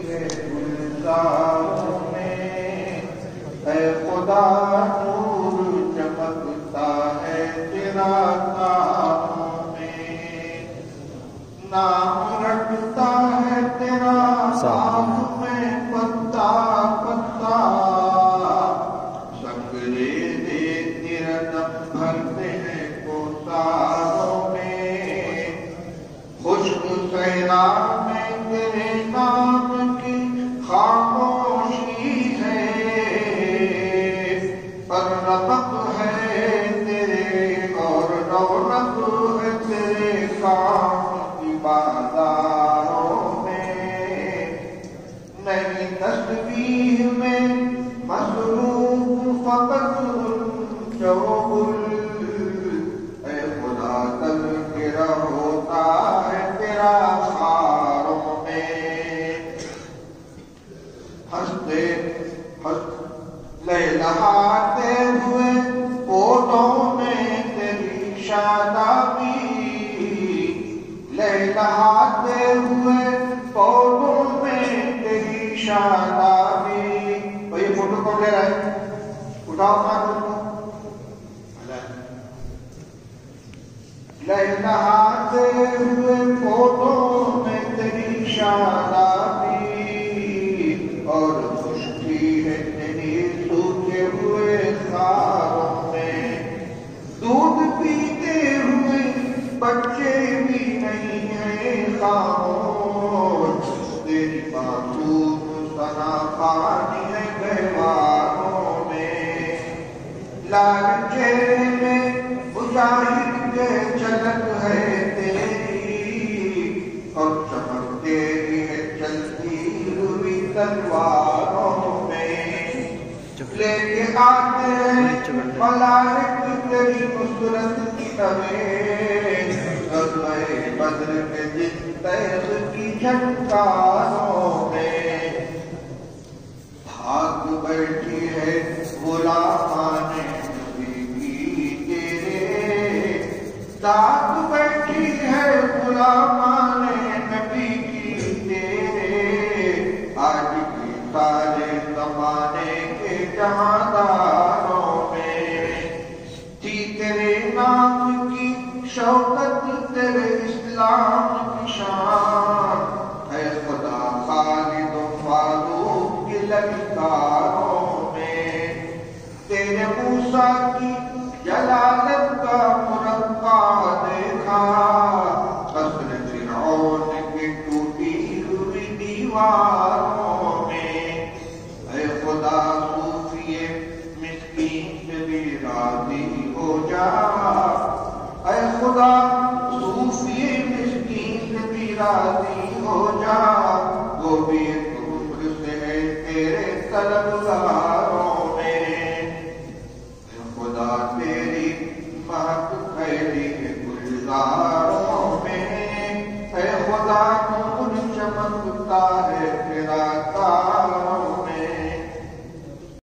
ہے گلزاروں میں، اے خدا نور چمکتا ہے تیرا کاموں میں، نام رٹتا ہے تیرا آنکھ میں پتا پتا، سکرے دے تیرا دم بھرتے ہیں کوثاروں میں، خشک صحرا میں تیرے نام کی خاموشی ہے، پر ربق ہے تیرے اور رونق ہے تیرے کام کی بازاروں میں، نئی تسبیح میں مصروف فقط چوگل، اے خدا تذکرہ ہوتا ہے تیرا خاروں میں، ہنستے لہلہاتے ہوئے پودوں میں تیری شادابی، لہلہاتے ہوئے پودوں میں تیری شادابی۔ تو یہ فوٹو کون لے رہا ہے؟ اٹھاؤ ہاتھ کو۔ لہلہاتے ہوئے پودوں میں تیری شادابی، اور خشکی ہے تیری سوکھے ہوئے خاروں میں، دودھ پیتے ہوئے بچے بھی نہیں ہیں خاموش، تیری معصوم ثنا خوانی ہے گہواروں میں، لال چہرے میں مجاہد کے جھلک ہے تیری، اور چمکتے بھی ہے چلتی ہوئی تلواروں میں، لے کے آتے ہیں ملائک تیری نصرت کی تمہیں، غزوہ بدر کے دن تیغ کی جھنکاروں میں، بھاگ بیٹھی ہے غلامان نبی کی تیرے، داغ بیٹھی ہے غلامان نبی کی تیرے، آج کی سارے زمانے کے جہانداروں میں، تھی تیرے نام کی شوکت تیرے اسلام کی شان، اے خدا خالد و فاروق کی للکاروں میں، تیرے موسیٰ کی جلالت کا مرقع دیکھا، قصر فرعون کی ٹوٹی ہوئی دیواروں میں، اے خدا صوفی مسکین سے بھی راضی ہو جا، اے خدا صوفی مسکین سے بھی راضی ہو جا، وہ بھی ایک عمر سے ہے تیرے طلبگاروں میں، اے خدا تیری مہک پھیلی ہے گلزاروں